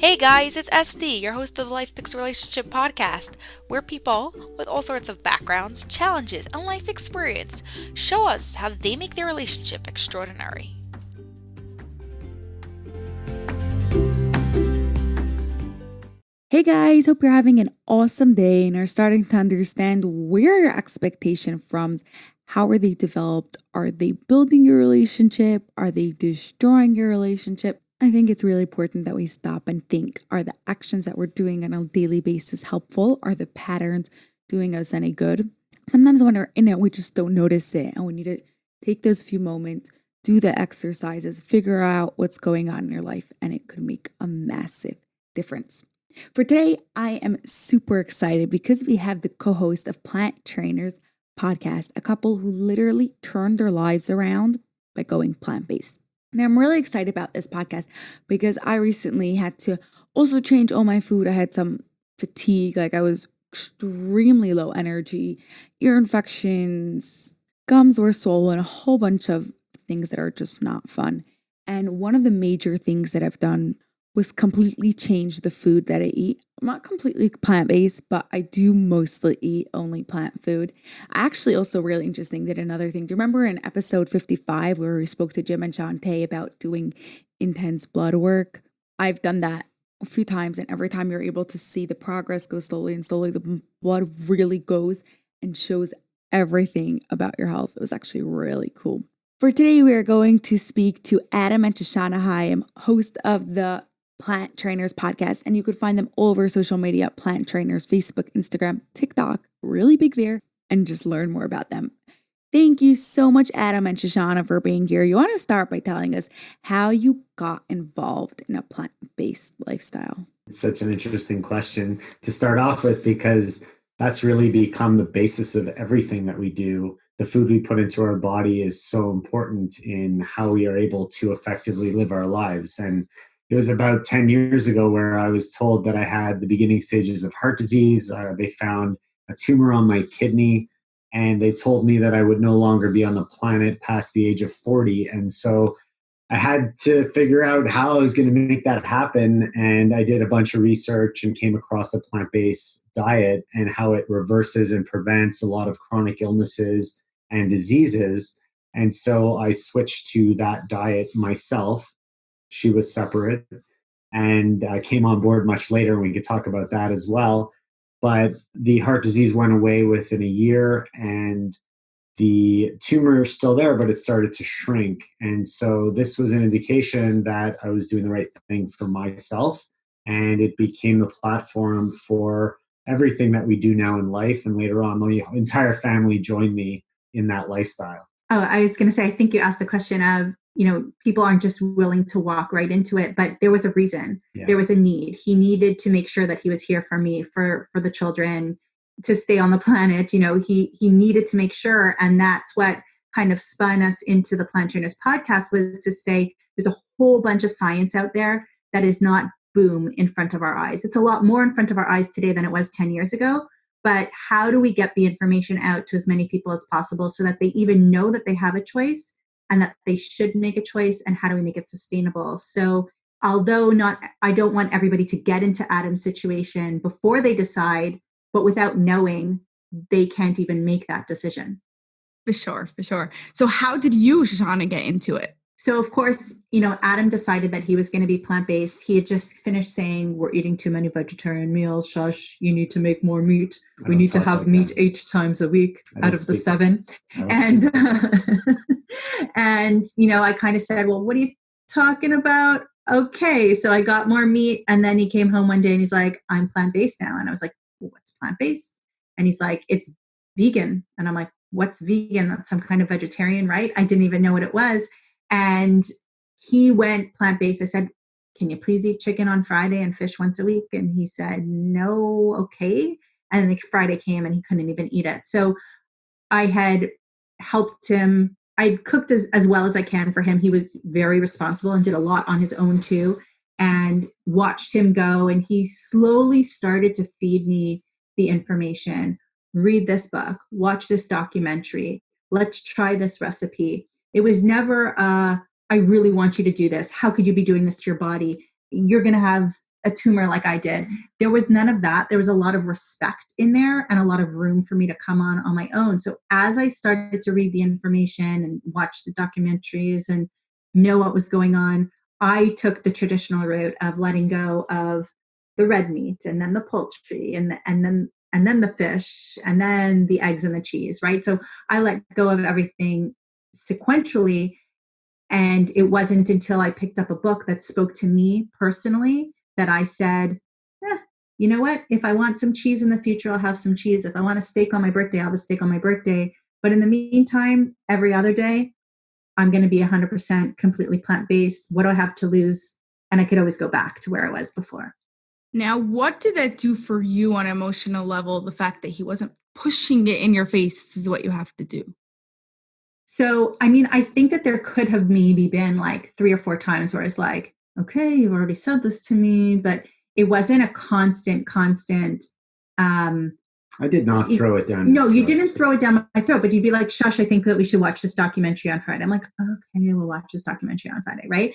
Hey guys, it's SD, your host of the Life Fix Relationship podcast, where people with all sorts of backgrounds, challenges, and life experience show us how they make their relationship extraordinary. Hey guys, hope you're having an awesome day and are starting to understand where your expectation from. How are they developed? Are they building your relationship? Are they destroying your relationship? I think it's really important that we stop and think, are the actions that we're doing on a daily basis helpful? Are the patterns doing us any good? Sometimes when we're in it, we just don't notice it, and we need to take those few moments, do the exercises, figure out what's going on in your life, and it could make a massive difference. For today, I am super excited because we have the co-host of Plant Trainers podcast, a couple who literally turned their lives around by going plant-based. And I'm really excited about this podcast because I recently had to also change all my food. I had some fatigue, like I was extremely low energy, ear infections, gums were swollen, a whole bunch of things that are just not fun. And one of the major things that I've done was completely change the food that I eat. I'm not completely plant-based, but I do mostly eat only plant food. I actually also really interesting did another thing. Do you remember in episode 55 where we spoke to Jim and Shantae about doing intense blood work? I've done that a few times, and every time you're able to see the progress go slowly and slowly, the blood really goes and shows everything about your health. It was actually really cool. For today, we are going to speak to Adam and Shoshana Chaim, host of the Plant Trainers podcast, and you could find them all over social media, Plant Trainers, Facebook, Instagram, TikTok, really big there, and just learn more about them. Thank you so much, Adam and Shoshana, for being here. You want to start by telling us how you got involved in a plant-based lifestyle? It's such an interesting question to start off with because that's really become the basis of everything that we do. The food we put into our body is so important in how we are able to effectively live our lives. And it was about 10 years ago where I was told that I had the beginning stages of heart disease. They found a tumor on my kidney, and they told me that I would no longer be on the planet past the age of 40. And so I had to figure out how I was going to make that happen. And I did a bunch of research and came across the plant-based diet and how it reverses and prevents a lot of chronic illnesses and diseases. And so I switched to that diet myself. She was separate, and came on board much later, and we could talk about that as well. But the heart disease went away within a year, and the tumor is still there, but it started to shrink. And so this was an indication that I was doing the right thing for myself, and it became the platform for everything that we do now in life. And later on, my entire family joined me in that lifestyle. Oh, I was going to say, I think you asked the question of, people aren't just willing to walk right into it, but there was a reason. Yeah. There was a need. He needed to make sure that he was here for me, for the children, to stay on the planet. He needed to make sure. And that's what kind of spun us into the Plant Trainers podcast, was to say, there's a whole bunch of science out there that is not boom in front of our eyes. It's a lot more in front of our eyes today than it was 10 years ago. But how do we get the information out to as many people as possible so that they even know that they have a choice and that they should make a choice, and how do we make it sustainable? So although I don't want everybody to get into Adam's situation before they decide, but without knowing, they can't even make that decision. For sure. So how did you, Shoshana, get into it? So of course, Adam decided that he was going to be plant-based. He had just finished saying, we're eating too many vegetarian meals. Shush, you need to make more meat. We need to have meat 8 times a week out of the 7. And, and, I kind of said, well, what are you talking about? Okay. So I got more meat. And then he came home one day and he's like, I'm plant-based now. And I was like, well, what's plant-based? And he's like, it's vegan. And I'm like, what's vegan? That's some kind of vegetarian, right? I didn't even know what it was. And he went plant-based. I said, can you please eat chicken on Friday and fish once a week? And he said, no, okay. And then Friday came and he couldn't even eat it. So I had helped him. I cooked as well as I can for him. He was very responsible and did a lot on his own too, and watched him go. And he slowly started to feed me the information. Read this book, watch this documentary. Let's try this recipe. It was never, I really want you to do this. How could you be doing this to your body? You're going to have a tumor like I did. There was none of that. There was a lot of respect in there and a lot of room for me to come on my own. So as I started to read the information and watch the documentaries and know what was going on, I took the traditional route of letting go of the red meat and then the poultry and then the fish and then the eggs and the cheese, right? So I let go of everything sequentially. And it wasn't until I picked up a book that spoke to me personally that I said, you know what? If I want some cheese in the future, I'll have some cheese. If I want a steak on my birthday, I'll have a steak on my birthday. But in the meantime, every other day, I'm going to be 100% completely plant-based. What do I have to lose? And I could always go back to where I was before. Now, what did that do for you on an emotional level? The fact that he wasn't pushing it in your face, this is what you have to do. So, I mean, I think that there could have maybe been like 3 or 4 times where it's like, okay, you've already said this to me, but it wasn't a constant. I did not throw it down. No, you didn't throw it down my throat, but you'd be like, Shush, I think that we should watch this documentary on Friday. I'm like, okay, we'll watch this documentary on Friday, right?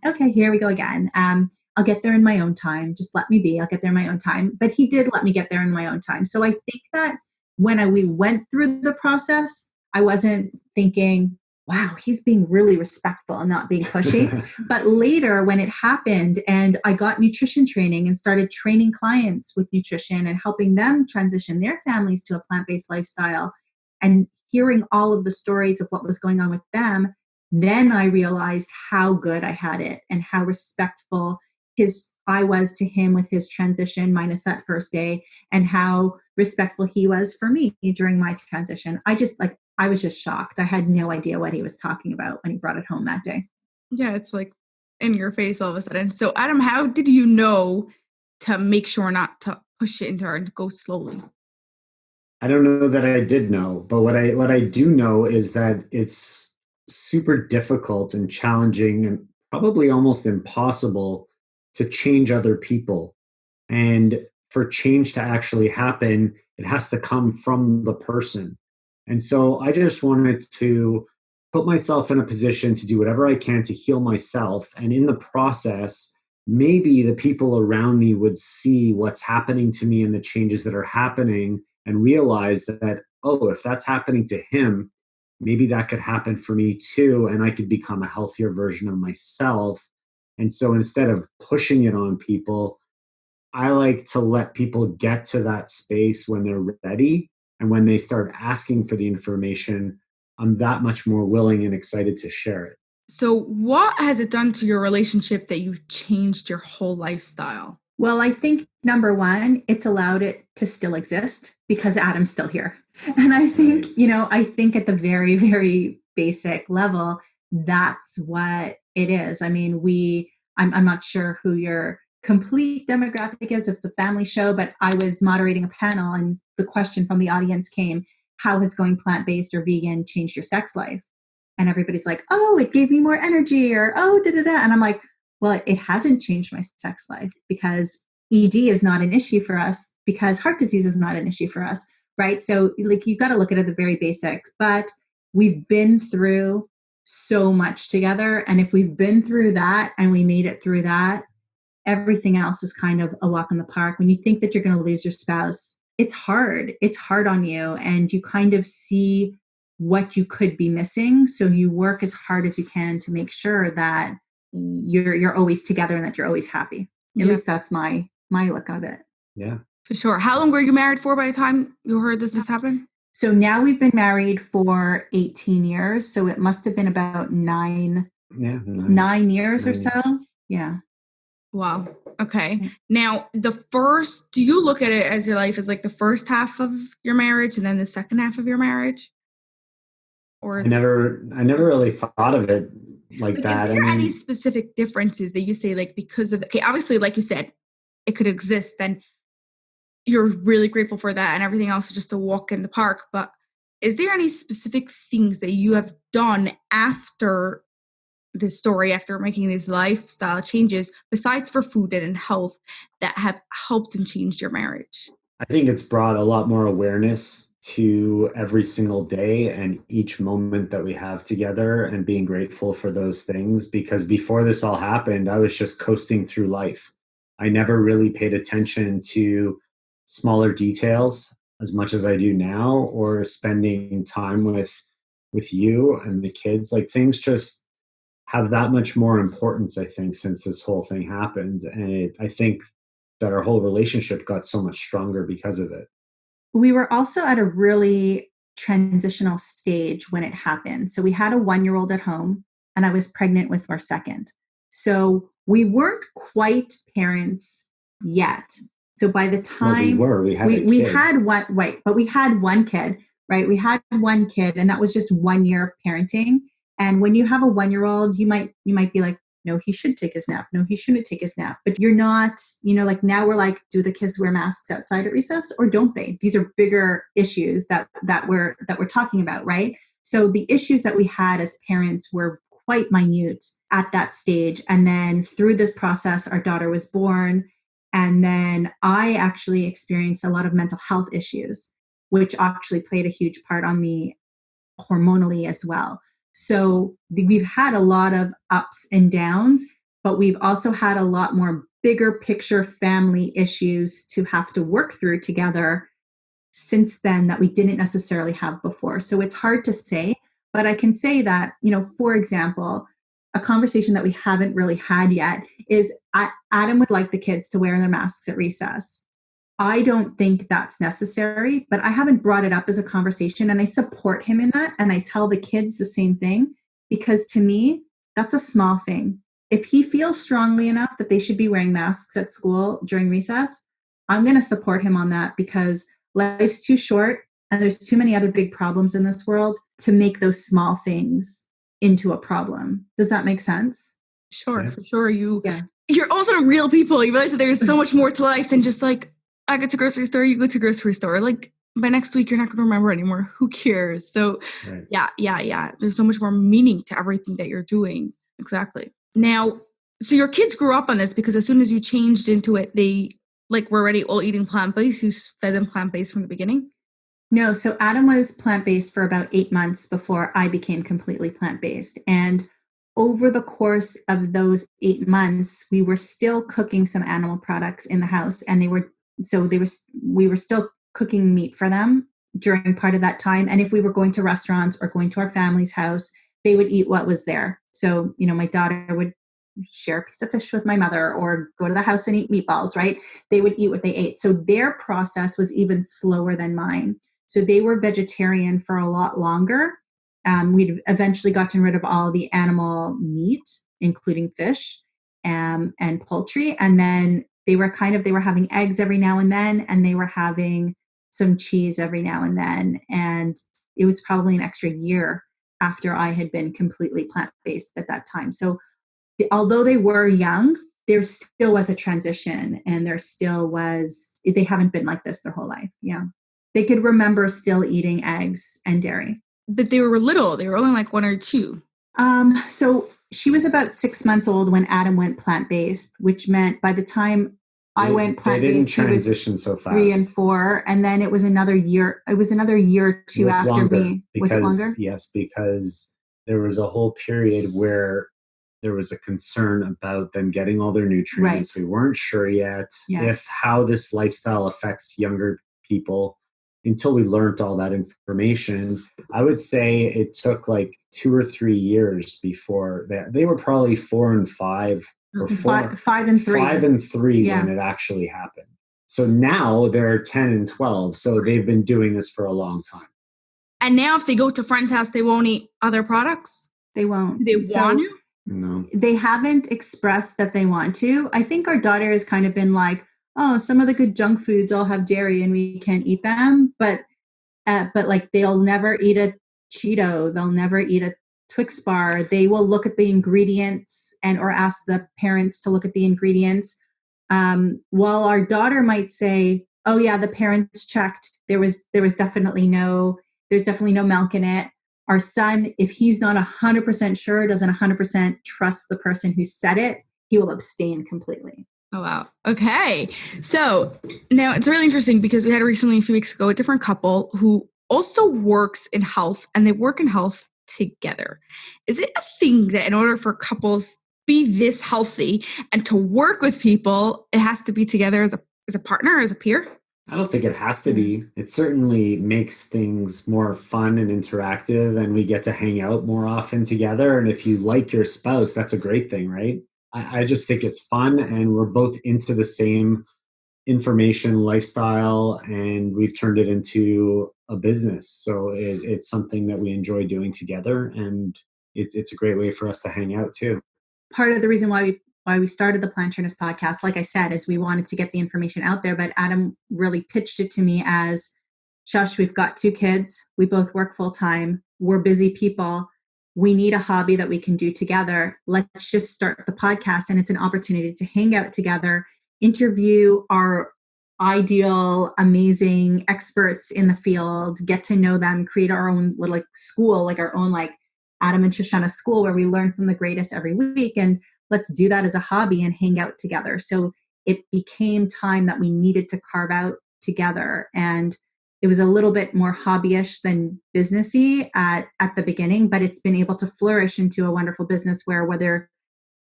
Okay, here we go again. I'll get there in my own time. Just let me be. I'll get there in my own time. But he did let me get there in my own time. So I think that when we went through the process, I wasn't thinking, wow, he's being really respectful and not being pushy. But later when it happened and I got nutrition training and started training clients with nutrition and helping them transition their families to a plant-based lifestyle and hearing all of the stories of what was going on with them, then I realized how good I had it and how respectful I was to him with his transition, minus that first day, and how respectful he was for me during my transition. I was just shocked. I had no idea what he was talking about when he brought it home that day. Yeah, it's like in your face all of a sudden. So Adam, how did you know to make sure not to push it into her and to go slowly? I don't know that I did know, but what I do know is that it's super difficult and challenging and probably almost impossible to change other people. And for change to actually happen, it has to come from the person. And so I just wanted to put myself in a position to do whatever I can to heal myself. And in the process, maybe the people around me would see what's happening to me and the changes that are happening and realize that, oh, if that's happening to him, maybe that could happen for me too. And I could become a healthier version of myself. And so instead of pushing it on people, I like to let people get to that space when they're ready. And when they start asking for the information, I'm that much more willing and excited to share it. So what has it done to your relationship that you've changed your whole lifestyle? Well, I think number one, it's allowed it to still exist because Adam's still here. And I think, I think at the very, very basic level, that's what it is. I mean, I'm not sure who your complete demographic is, if it's a family show, but I was moderating a panel and the question from the audience came, how has going plant-based or vegan changed your sex life? And everybody's like, oh, it gave me more energy, or oh, da-da-da. And I'm like, well, it hasn't changed my sex life because ED is not an issue for us, because heart disease is not an issue for us, right? So like, you've got to look at it the very basics, but we've been through so much together. And if we've been through that and we made it through that, everything else is kind of a walk in the park. When you think that you're going to lose your spouse, it's hard. It's hard on you. And you kind of see what you could be missing. So you work as hard as you can to make sure that you're always together and that you're always happy. At least that's my look of it. Yeah, for sure. How long were you married for by the time you heard this happen? So now we've been married for 18 years. So it must have been about 9 years or so. Yeah. Wow. Okay. Now, do you look at it as your life as like the first half of your marriage and then the second half of your marriage? Or I never really thought of it like that. Is there any specific differences that you say, like, because of, obviously, like you said, it could exist and you're really grateful for that and everything else is just a walk in the park. But is there any specific things that you have done after this story, after making these lifestyle changes, besides for food and health, that have helped and changed your marriage? I think it's brought a lot more awareness to every single day and each moment that we have together and being grateful for those things. Because before this all happened, I was just coasting through life. I never really paid attention to smaller details as much as I do now, or spending time with you and the kids. Like, things just have that much more importance, I think, since this whole thing happened. And I think that our whole relationship got so much stronger because of it. We were also at a really transitional stage when it happened. So we had a 1-year-old at home, and I was pregnant with our second. So we weren't quite parents yet. So by the time we had one kid, right? We had one kid, and that was just 1 year of parenting. And when you have a 1-year-old, you might be like, no, he should take his nap. No, he shouldn't take his nap. But you're not, like, now we're like, do the kids wear masks outside at recess or don't they? These are bigger issues that we're talking about, right? So the issues that we had as parents were quite minute at that stage. And then through this process, our daughter was born. And then I actually experienced a lot of mental health issues, which actually played a huge part on me hormonally as well. So we've had a lot of ups and downs, but we've also had a lot more bigger picture family issues to have to work through together since then that we didn't necessarily have before. So it's hard to say, but I can say that, for example, a conversation that we haven't really had yet is Adam would like the kids to wear their masks at recess. I don't think that's necessary, but I haven't brought it up as a conversation, and I support him in that. And I tell the kids the same thing, because to me, that's a small thing. If he feels strongly enough that they should be wearing masks at school during recess, I'm going to support him on that, because life's too short and there's too many other big problems in this world to make those small things into a problem. Does that make sense? Sure, Yeah. for sure. You're also real people. You realize that there's so much more to life than just like, I go to grocery store, you go to grocery store. Like, by next week, you're not going to remember anymore. Who cares? So Right. Yeah. There's so much more meaning to everything that you're doing. Exactly. Now, so your kids grew up on this, because as soon as you changed into it, they were already all eating plant-based. You fed them plant-based from the beginning? No, so Adam was plant-based for about 8 months before I became completely plant-based. And over the course of those 8 months, we were still cooking some animal products in the house, and we were still cooking meat for them during part of that time. And if we were going to restaurants or going to our family's house, they would eat what was there. So, my daughter would share a piece of fish with my mother, or go to the house and eat meatballs, right? They would eat what they ate. So their process was even slower than mine. So they were vegetarian for a lot longer. We'd eventually gotten rid of all the animal meat, including fish and poultry. And then they were having eggs every now and then, and they were having some cheese every now and then. And it was probably an extra year after I had been completely plant-based at that time. So although they were young, there still was a transition, and they haven't been like this their whole life. Yeah. They could remember still eating eggs and dairy. But they were little. They were only like 1 or 2. So she was about 6 months old when Adam went plant-based, which meant by the time I went plant-based, he was so fast. 3 and 4. And then it was another year. It was another year or two after longer, me. Was it longer? Yes, because there was a whole period where there was a concern about them getting all their nutrients. Right. We weren't sure yet if how this lifestyle affects younger people until we learned all that information. I would say it took like 2 or 3 years before that. They were probably 4 and 5 or 5 and 3. 5 and 3 when it actually happened. So now they're 10 and 12. So they've been doing this for a long time. And now if they go to friend's house, they won't eat other products? They won't. They want to? No. They haven't expressed that they want to. I think our daughter has kind of been like, oh, some of the good junk foods all have dairy and we can't eat them. But like, they'll never eat a Cheeto. They'll never eat a Twix bar. They will look at the ingredients or ask the parents to look at the ingredients. While our daughter might say, oh yeah, the parents checked. There's definitely no milk in it. Our son, if he's not 100% sure, doesn't 100% trust the person who said it, he will abstain completely. Oh, wow. Okay. So now it's really interesting, because we had recently, a few weeks ago, a different couple who also works in health, and they work in health together. Is it a thing that in order for couples, be this healthy and to work with people, it has to be together as a partner, as a peer? I don't think it has to be. It certainly makes things more fun and interactive, and we get to hang out more often together. And if you like your spouse, that's a great thing, right? I just think it's fun, and we're both into the same information lifestyle, and we've turned it into a business. So it's something that we enjoy doing together, and it's a great way for us to hang out too. Part of the reason why we started the Plant Trainers podcast, like I said, is we wanted to get the information out there. But Adam really pitched it to me as, Shush, we've got 2 kids. We both work full time. We're busy people. We need a hobby that we can do together. Let's just start the podcast. And it's an opportunity to hang out together, interview our ideal, amazing experts in the field, get to know them, create our own little school, like our own Adam and Shoshana school, where we learn from the greatest every week. And let's do that as a hobby and hang out together. So it became time that we needed to carve out together. And it was a little bit more hobbyish than businessy at the beginning, but it's been able to flourish into a wonderful business where whether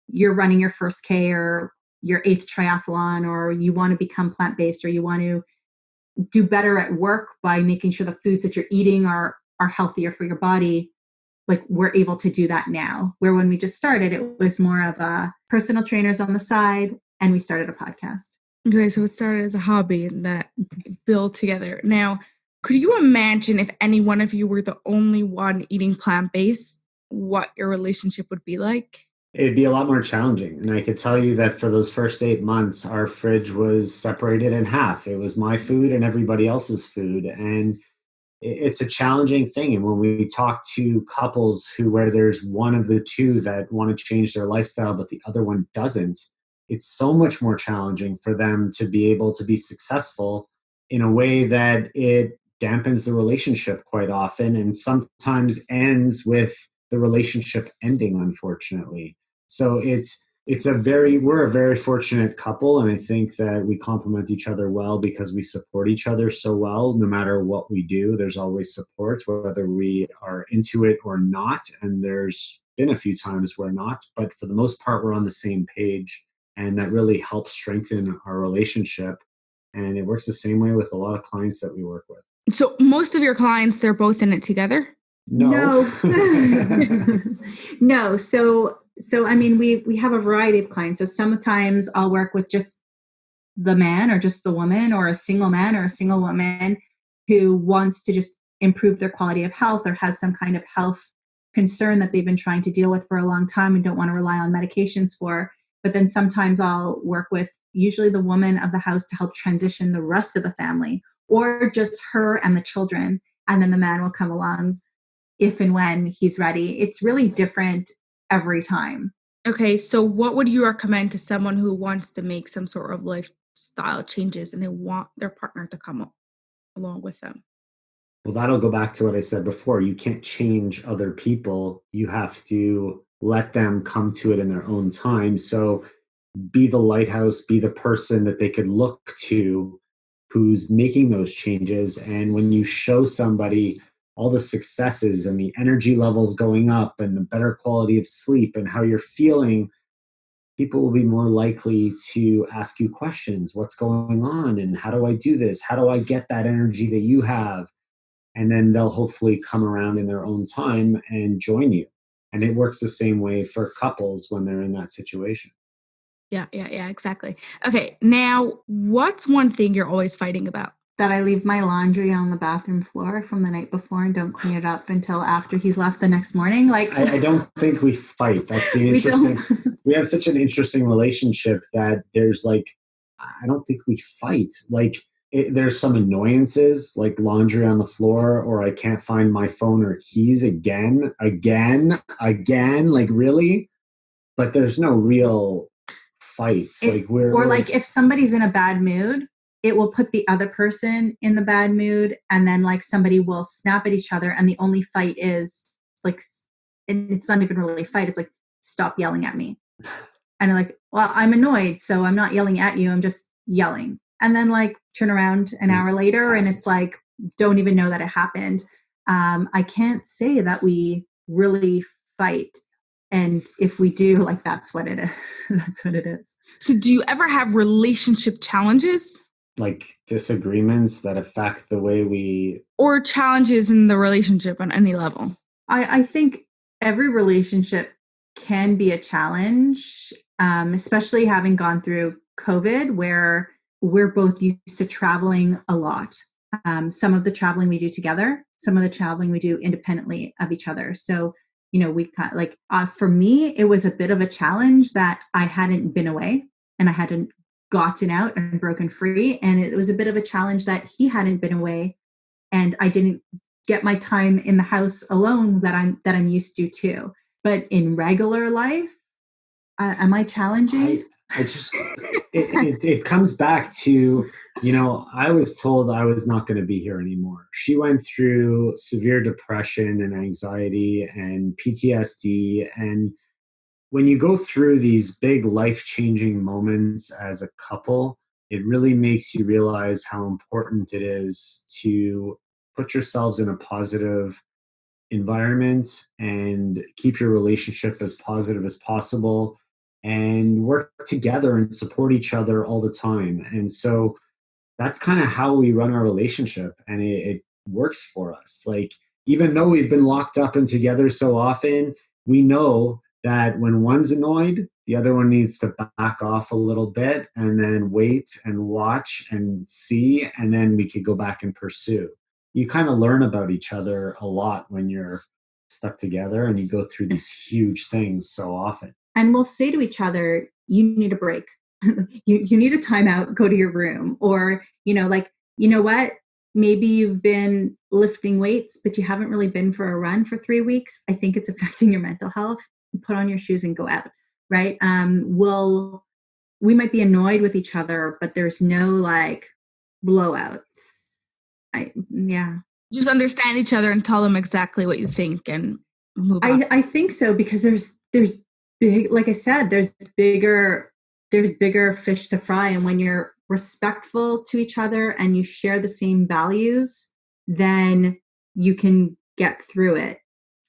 you're running your first K or your 8th triathlon, or you want to become plant-based, or you want to do better at work by making sure the foods that you're eating are healthier for your body, we're able to do that now. Where when we just started, it was more of a personal trainers on the side, and we started a podcast. Okay, so it started as a hobby and that built together. Now, could you imagine if any one of you were the only one eating plant-based, what your relationship would be like? It'd be a lot more challenging. And I could tell you that for those first 8 months, our fridge was separated in half. It was my food and everybody else's food. And it's a challenging thing. And when we talk to couples where there's one of the two that want to change their lifestyle, but the other one doesn't, it's so much more challenging for them to be able to be successful in a way that it dampens the relationship quite often, and sometimes ends with the relationship ending, unfortunately. So we're a very fortunate couple, and I think that we complement each other well because we support each other so well. No matter what we do, there's always support, whether we are into it or not. And there's been a few times we're not, but for the most part, we're on the same page, and that really helps strengthen our relationship. And it works the same way with a lot of clients that we work with. So most of your clients, they're both in it together? No. No. So I mean, we have a variety of clients. So sometimes I'll work with just the man or just the woman, or a single man or a single woman who wants to just improve their quality of health, or has some kind of health concern that they've been trying to deal with for a long time and don't want to rely on medications for. But then sometimes I'll work with usually the woman of the house to help transition the rest of the family, or just her and the children. And then the man will come along if and when he's ready. It's really different every time. Okay, so what would you recommend to someone who wants to make some sort of lifestyle changes and they want their partner to come along with them? Well, that'll go back to what I said before. You can't change other people. You have to let them come to it in their own time. So be the lighthouse, be the person that they could look to who's making those changes. And when you show somebody all the successes and the energy levels going up and the better quality of sleep and how you're feeling, people will be more likely to ask you questions. What's going on? And how do I do this? How do I get that energy that you have? And then they'll hopefully come around in their own time and join you. And it works the same way for couples when they're in that situation. Yeah, exactly. Okay, now what's one thing you're always fighting about? That I leave my laundry on the bathroom floor from the night before and don't clean it up until after he's left the next morning. I don't think we fight. That's the interesting. We have such an interesting relationship that there's I don't think we fight. There's some annoyances, like laundry on the floor, or I can't find my phone or keys again, really. But there's no real fights. If somebody's in a bad mood, it will put the other person in the bad mood, and then somebody will snap at each other, and the only fight is and it's not even really a fight. It's stop yelling at me. And I'm well, I'm annoyed, so I'm not yelling at you. I'm just yelling. And then turn around an hour later, and it's don't even know that it happened. I can't say that we really fight. And if we do, like, that's what it is. That's what it is. So do you ever have relationship challenges? Like disagreements that affect the way we... Or challenges in the relationship on any level? I think every relationship can be a challenge, especially having gone through COVID, where we're both used to traveling a lot. Some of the traveling we do together, some of the traveling we do independently of each other. So, you know, we kind of like, for me, it was a bit of a challenge that I hadn't been away and I hadn't gotten out and broken free. And it was a bit of a challenge that he hadn't been away and I didn't get my time in the house alone that I'm used to too. But in regular life, am I challenging? I just, it comes back to, you know, I was told I was not going to be here anymore. She went through severe depression and anxiety and PTSD. And when you go through these big life-changing moments as a couple, it really makes you realize how important it is to put yourselves in a positive environment and keep your relationship as positive as possible and work together and support each other all the time. And so that's kind of how we run our relationship, and it works for us. Like, even though we've been locked up and together so often, we know that when one's annoyed, the other one needs to back off a little bit and then wait and watch and see, and then we could go back and pursue. You kind of learn about each other a lot when you're stuck together and you go through these huge things so often. And we'll say to each other, you need a break. you need a timeout, go to your room. Or, you know, like, you know what? Maybe you've been lifting weights, but you haven't really been for a run for 3 weeks. I think it's affecting your mental health. Put on your shoes and go out, right? We might be annoyed with each other, but there's no like blowouts. Just understand each other and tell them exactly what you think and move on. I think so, because there's big, like I said, there's bigger fish to fry. And when you're respectful to each other and you share the same values, then you can get through it.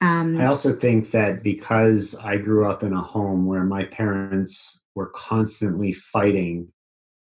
I also think that because I grew up in a home where my parents were constantly fighting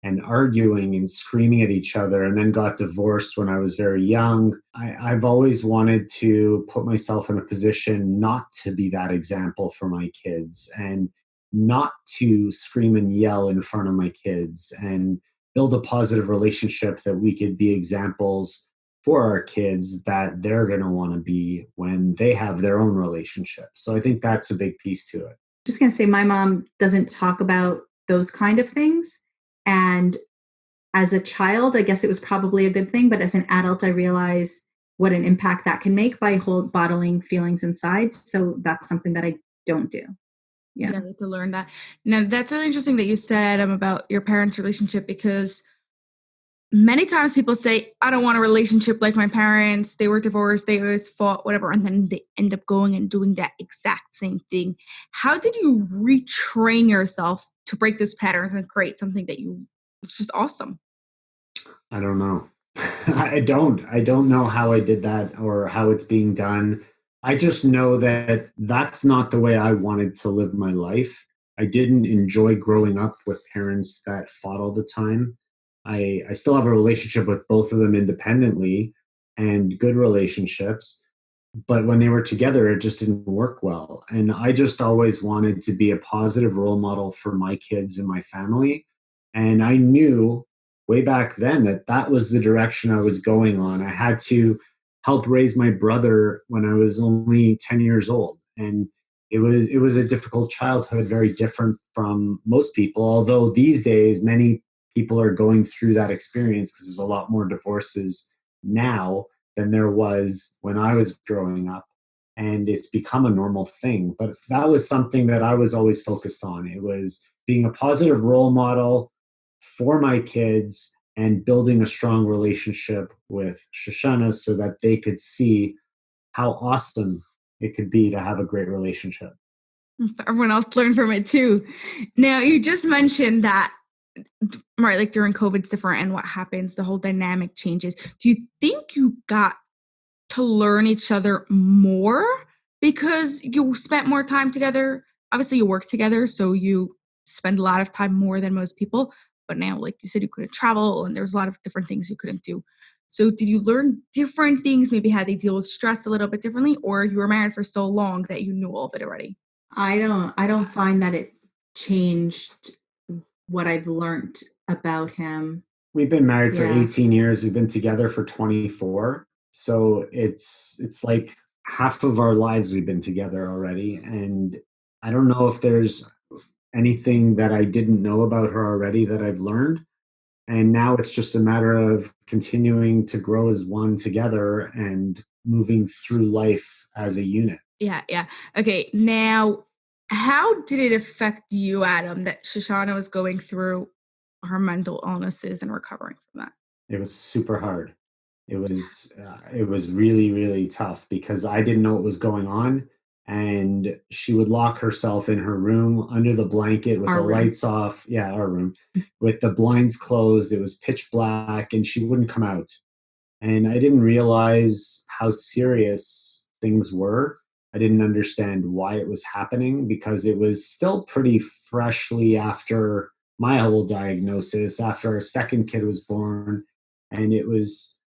and arguing and screaming at each other, and then got divorced when I was very young, I've always wanted to put myself in a position not to be that example for my kids, and not to scream and yell in front of my kids, and build a positive relationship that we could be examples for our kids that they're going to want to be when they have their own relationship. So I think that's a big piece to it. Just going to say, my mom doesn't talk about those kind of things. And as a child, I guess it was probably a good thing. But as an adult, I realize what an impact that can make by bottling feelings inside. So that's something that I don't do. Yeah. To learn that. Now, that's really interesting that you said, Adam, about your parents' relationship, because many times people say, I don't want a relationship like my parents. They were divorced. They always fought, whatever. And then they end up going and doing that exact same thing. How did you retrain yourself to break those patterns and create something that it's just awesome? I don't know. I don't know how I did that or how it's being done. I just know that that's not the way I wanted to live my life. I didn't enjoy growing up with parents that fought all the time. I still have a relationship with both of them independently and good relationships. But when they were together, it just didn't work well. And I just always wanted to be a positive role model for my kids and my family. And I knew way back then that was the direction I was going on. I had to help raise my brother when I was only 10 years old. And it was a difficult childhood, very different from most people. Although these days, many people are going through that experience because there's a lot more divorces now than there was when I was growing up. And it's become a normal thing. But that was something that I was always focused on. It was being a positive role model for my kids and building a strong relationship with Shoshana so that they could see how awesome it could be to have a great relationship. Everyone else learned from it too. Now, you just mentioned that, right, like during COVID, it's different and what happens, the whole dynamic changes. Do you think you got to learn each other more because you spent more time together. Obviously, you work together, so you spend a lot of time more than most people. But now, like you said, you couldn't travel, and there's a lot of different things you couldn't do. So did you learn different things, maybe how they deal with stress a little bit differently, or you were married for so long that you knew all of it already? I don't find that it changed what I've learned about him. We've been married for Yeah. 18 years. We've been together for 24. So it's like half of our lives we've been together already. And I don't know if there's anything that I didn't know about her already that I've learned. And now it's just a matter of continuing to grow as one together and moving through life as a unit. Yeah. Okay, now, how did it affect you, Adam, that Shoshana was going through her mental illnesses and recovering from that? It was super hard. It was really, really tough because I didn't know what was going on. And she would lock herself in her room under the blanket with Our the room. lights off. Yeah, our room with the blinds closed. It was pitch black and she wouldn't come out. And I didn't realize how serious things were. I didn't understand why it was happening because it was still pretty freshly after my whole diagnosis, after our second kid was born. And it was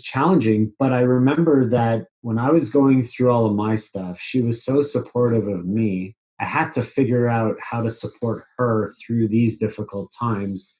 challenging, but I remember that when I was going through all of my stuff, she was so supportive of me. I had to figure out how to support her through these difficult times.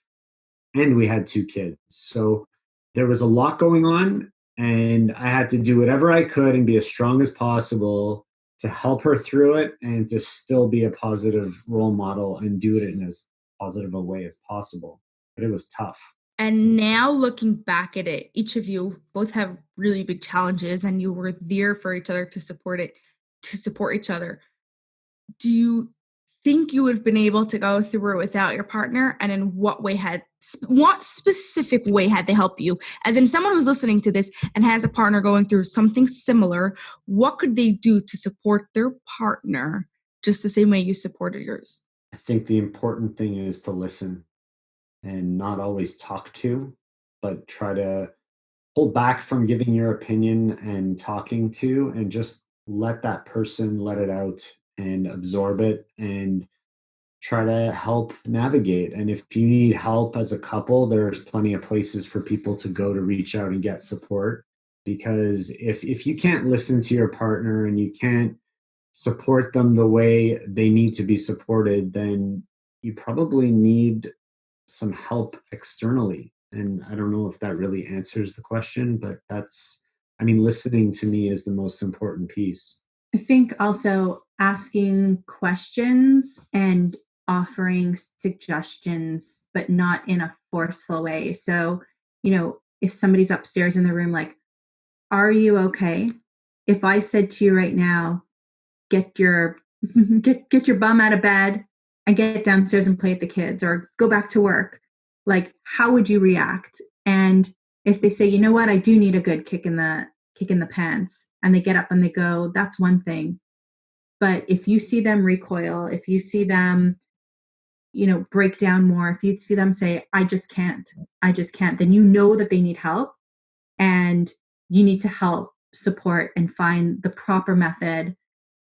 And we had two kids. So there was a lot going on, and I had to do whatever I could and be as strong as possible to help her through it and to still be a positive role model and do it in as positive a way as possible. But it was tough. And now looking back at it, each of you both have really big challenges and you were there for each other to support each other. Do you think you would have been able to go through it without your partner? And in what specific way had they helped you? As in, someone who's listening to this and has a partner going through something similar, what could they do to support their partner just the same way you supported yours? I think the important thing is to listen and not always talk to, but try to hold back from giving your opinion and talking to, and just let that person let it out and absorb it and try to help navigate. And if you need help as a couple, there's plenty of places for people to go to reach out and get support. Because if you can't listen to your partner and you can't support them the way they need to be supported, then you probably need some help externally. And I don't know if that really answers the question, but listening to me is the most important piece. I think also asking questions and offering suggestions, but not in a forceful way. So, if somebody's upstairs in the room, like, are you okay? If I said to you right now, get your bum out of bed and get downstairs and play with the kids, or go back to work, like, how would you react? And if they say, you know what, I do need a good kick in the pants, and they get up and they go, that's one thing. But if you see them recoil, if you see them, break down more, if you see them say, I just can't, then you know that they need help, and you need to help support and find the proper method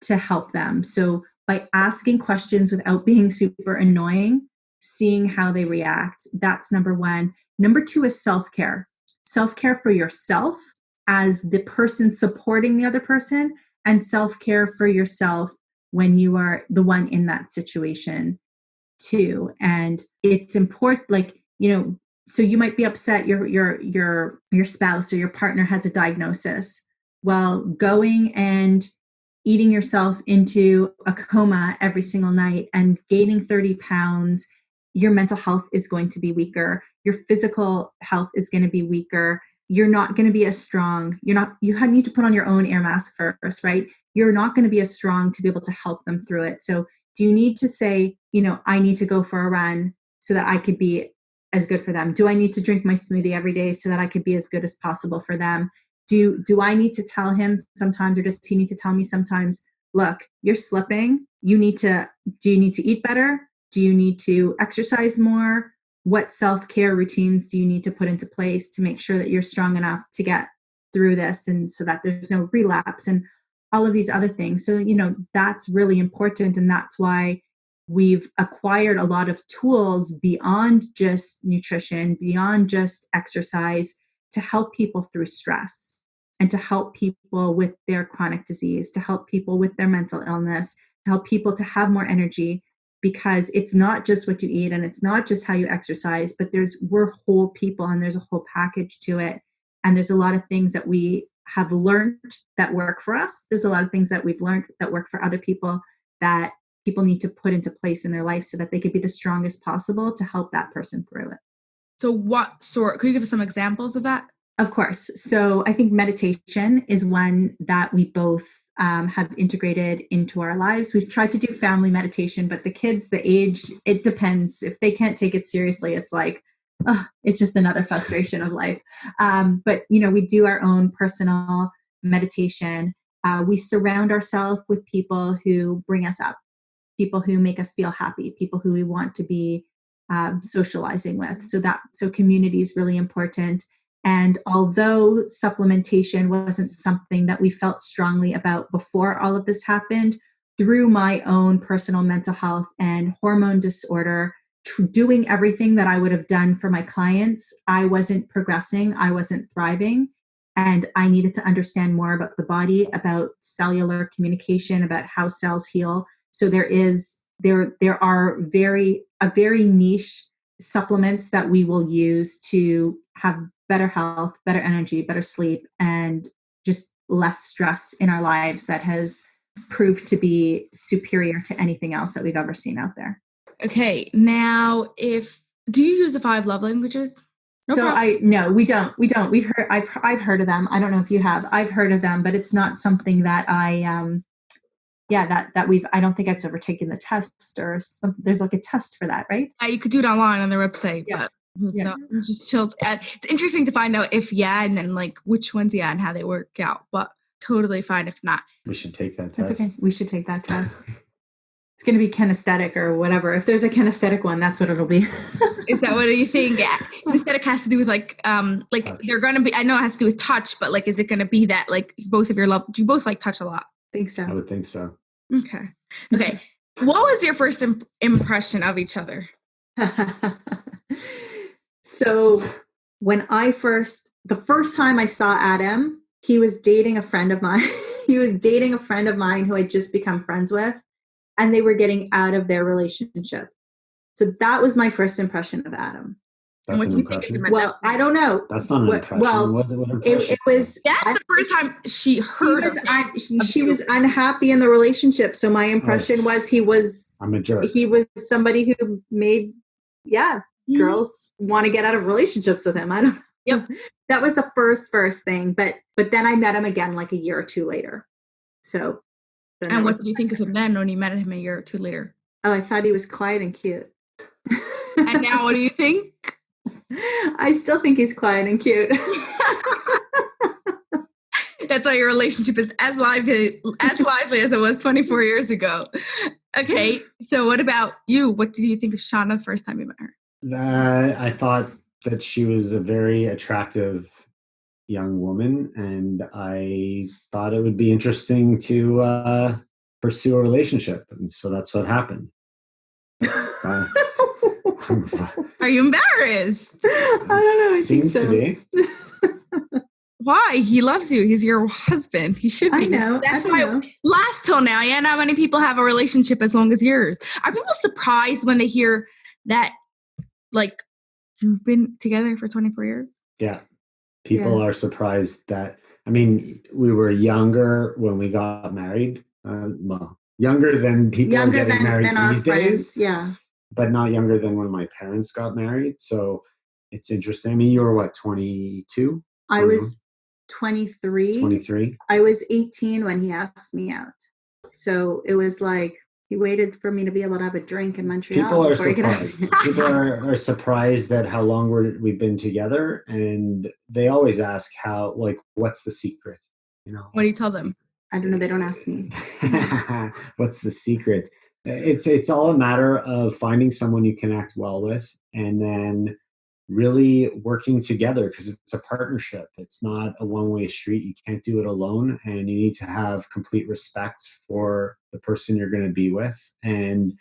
to help them. So by asking questions without being super annoying, seeing how they react, that's number one. Number two is self-care. Self-care for yourself as the person supporting the other person, and self-care for yourself when you are the one in that situation too. And it's important, so you might be upset your spouse or your partner has a diagnosis. Well, going and eating yourself into a coma every single night and gaining 30 pounds, your mental health is going to be weaker. Your physical health is going to be weaker. You're not going to be as strong. You need to put on your own air mask first, right? You're not going to be as strong to be able to help them through it. So do you need to say, I need to go for a run so that I could be as good for them? Do I need to drink my smoothie every day so that I could be as good as possible for them? Do I need to tell him sometimes, or does he need to tell me sometimes, look, you're slipping. Do you need to eat better? Do you need to exercise more? What self-care routines do you need to put into place to make sure that you're strong enough to get through this, and so that there's no relapse? And all of these other things. So, that's really important. And that's why we've acquired a lot of tools beyond just nutrition, beyond just exercise, to help people through stress and to help people with their chronic disease, to help people with their mental illness, to help people to have more energy, because it's not just what you eat and it's not just how you exercise, but we're whole people and there's a whole package to it. And there's a lot of things that we have learned that work for us. There's a lot of things that we've learned that work for other people that people need to put into place in their life so that they could be the strongest possible to help that person through it. So could you give us some examples of that? Of course. So I think meditation is one that we both have integrated into our lives. We've tried to do family meditation, but the kids, the age, it depends. If they can't take it seriously, it's like, it's just another frustration of life. But, we do our own personal meditation. We surround ourselves with people who bring us up, people who make us feel happy, people who we want to be socializing with. So community is really important. And although supplementation wasn't something that we felt strongly about before all of this happened, through my own personal mental health and hormone disorder, doing everything that I would have done for my clients, I wasn't progressing, I wasn't thriving, and I needed to understand more about the body, about cellular communication, about how cells heal. So there are very niche supplements that we will use to have better health, better energy, better sleep, and just less stress in our lives that has proved to be superior to anything else that we've ever seen out there. Okay. Now, do you use the 5 love languages? No, we don't. I've heard of them. I don't know if you have. I've heard of them, but it's not something that I don't think I've ever taken the test or something. There's like a test for that, right? You could do it online on their website. Yeah. But so it's just chilled. It's interesting to find out if and then like which ones and how they work out, but totally fine if not. We should take that test. That's okay. We should take that test. It's going to be kinesthetic or whatever. If there's a kinesthetic one, that's what it'll be. Is that what you think? Yeah. Kinesthetic has to do with like touch. They're going to be, I know it has to do with touch, but like, is it going to be that like both of your love, do you both like touch a lot? I think so. I would think so. Okay. What was your first impression of each other? So when the first time I saw Adam, he was dating a friend of mine. He was dating a friend of mine who I'd just become friends with, and they were getting out of their relationship. So that was my first impression of Adam. That's an impression. Well, I don't know. That's not an impression. Well, what impression? It was. That's the first time she heard of him. She was unhappy in the relationship. So my impression was he was. I'm a jerk. He was somebody who made, girls want to get out of relationships with him. I don't know. Yep. That was the first thing. But then I met him again like a year or two later. So. And what did you think of him then when you met him a year or two later? Oh, I thought he was quiet and cute. And now what do you think? I still think he's quiet and cute. That's why your relationship is as lively as it was 24 years ago. Okay, so what about you? What did you think of Shoshana the first time you met her? I thought that she was a very attractive young woman, and I thought it would be interesting to pursue a relationship, and so that's what happened. Are you embarrassed? I don't know. Seems to be. Why? He loves you. He's your husband. He should be. I know. That's why. Last till now, not many people have a relationship as long as yours. Are people surprised when they hear that, like, you've been together for 24 years? Yeah. People are surprised that, we were younger when we got married. Younger than people are getting married these days. Yeah. But not younger than when my parents got married. So it's interesting. You were what, 22? I was 23. 23. I was 18 when he asked me out. So it was like he waited for me to be able to have a drink in Montreal. People are surprised. People are surprised at how long we've been together. And they always ask what's the secret? What do you tell them? I don't know. They don't ask me. What's the secret? It's all a matter of finding someone you connect well with, and then really working together, because it's a partnership. It's not a one-way street. You can't do it alone, and you need to have complete respect for the person you're going to be with, and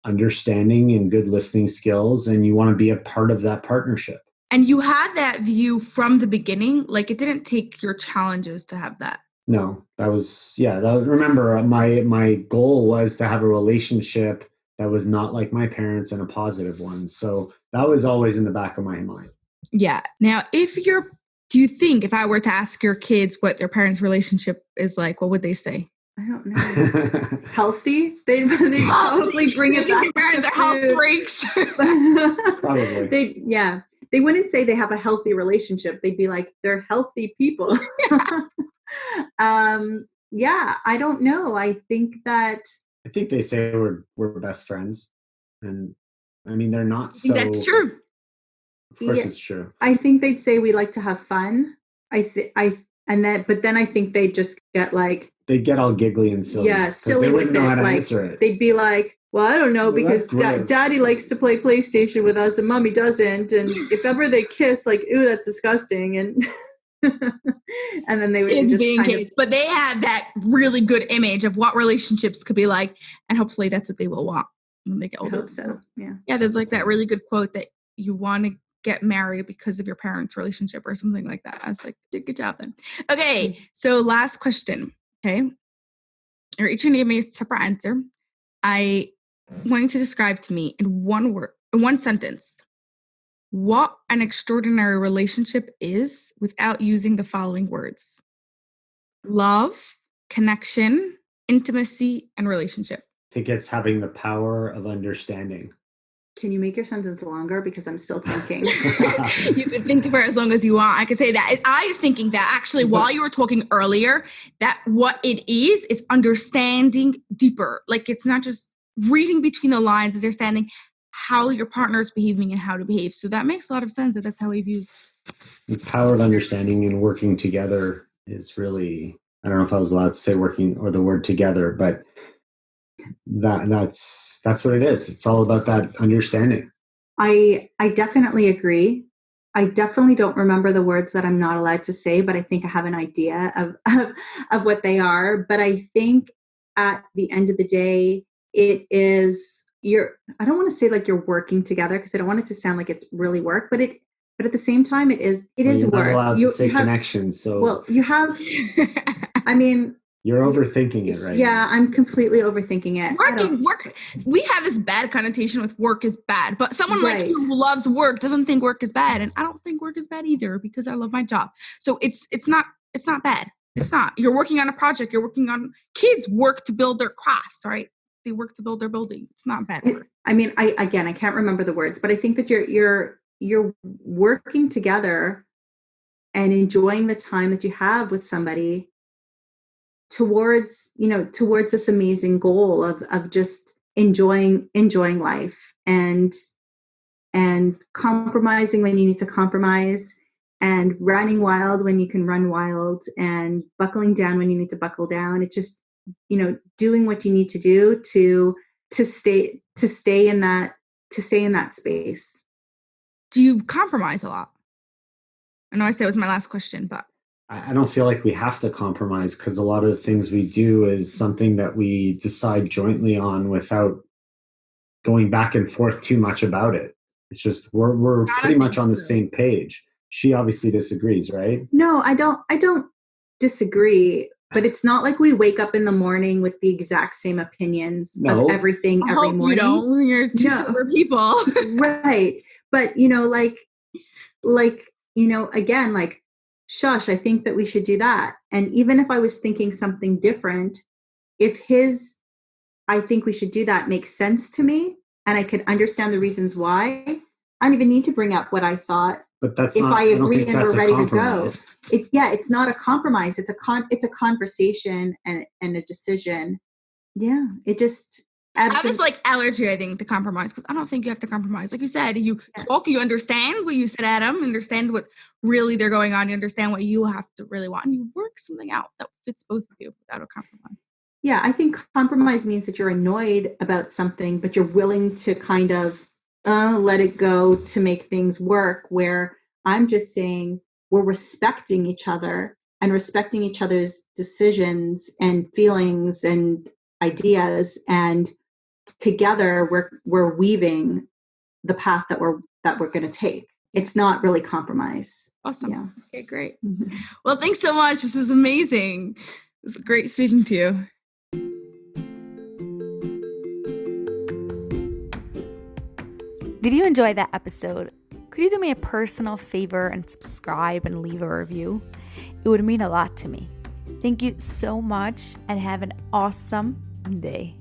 understanding and good listening skills, and you want to be a part of that partnership. And you had that view from the beginning? Like, it didn't take your challenges to have that? No, remember, my goal was to have a relationship that was not like my parents and a positive one. So that was always in the back of my mind. Yeah. Now, do you think if I were to ask your kids what their parents' relationship is like, what would they say? I don't know. Healthy? They'd probably bring it back to their health breaks. Probably. They wouldn't say they have a healthy relationship. They'd be like, they're healthy people. I don't know. I think they say we're best friends. And I mean, they're not so. That's true. Of course it's true. I think they'd say we like to have fun. But then I think they'd just get like, they'd get all giggly and silly. Yeah, silly. They wouldn't know how to like, answer it. They'd be like, well, I don't know, because daddy likes to play PlayStation with us and mommy doesn't. And if ever they kiss, like, ooh, that's disgusting. And and then they would kids just being kids. But they had that really good image of what relationships could be like. And hopefully that's what they will want when they get older. I hope so. Yeah. Yeah, there's like that really good quote that you want to get married because of your parents' relationship or something like that. I was like, good job then. Okay, so last question. Okay. You're each going to give me a separate answer. I want you to describe to me in one sentence, what an extraordinary relationship is without using the following words: love, connection, intimacy, and relationship. I think it's having the power of understanding. Can you make your sentence longer? Because I'm still thinking. You could think for as long as you want. I could say that. I was thinking that actually while you were talking earlier, that what it is understanding deeper. Like, it's not just reading between the lines, understanding how your partner is behaving and how to behave. So that makes a lot of sense that that's how he views. The power of understanding and working together is really, I don't know if I was allowed to say working or the word together, but that's what it is. It's all about that understanding. I definitely agree. I definitely don't remember the words that I'm not allowed to say, but I think I have an idea of what they are. But I think at the end of the day, it is I don't want to say like you're working together, because I don't want it to sound like it's really work, but at the same time it is you're work. Not allowed to say connection. So well, you have. I mean. You're overthinking it right Yeah, now. I'm completely overthinking it. Work. We have this bad connotation with work is bad, but someone like you who loves work doesn't think work is bad, and I don't think work is bad either because I love my job. So it's not bad. It's not. You're working on a project. You're working on kids work to build their crafts, right? They work to build their building. It's not bad work. I mean, I can't remember the words, but I think that you're working together and enjoying the time that you have with somebody towards this amazing goal of just enjoying life and compromising when you need to compromise, and running wild when you can run wild, and buckling down when you need to buckle down. It's just, doing what you need to do to stay in that space. Do you compromise a lot? I know I said it was my last question, but I don't feel like we have to compromise, because a lot of the things we do is something that we decide jointly on without going back and forth too much about it. It's just we're pretty much on the same page. She obviously disagrees, right? No, I don't disagree, but it's not like we wake up in the morning with the exact same opinions of everything every morning. You don't. You're two sober people. Right. But, again, like, shush, I think that we should do that. And even if I was thinking something different, if I think we should do that makes sense to me, and I could understand the reasons why, I don't even need to bring up what I thought. But that's if not, I agree and we're ready to go. It's not a compromise. It's a conversation and a decision. Yeah, it just. I have this allergy, I think, to compromise, because I don't think you have to compromise. Like you said, you talk, you understand what you said, Adam, understand what really they're going on, you understand what you have to really want, and you work something out that fits both of you without a compromise. Yeah, I think compromise means that you're annoyed about something, but you're willing to kind of let it go to make things work, where I'm just saying we're respecting each other and respecting each other's decisions and feelings and ideas, and together we're weaving the path that we're going to take. It's not really compromise. Awesome. Yeah. Okay, great. Well, thanks so much. This is amazing. It was great speaking to you. Did you enjoy that episode? Could you do me a personal favor and subscribe and leave a review? It would mean a lot to me. Thank you so much and have an awesome day.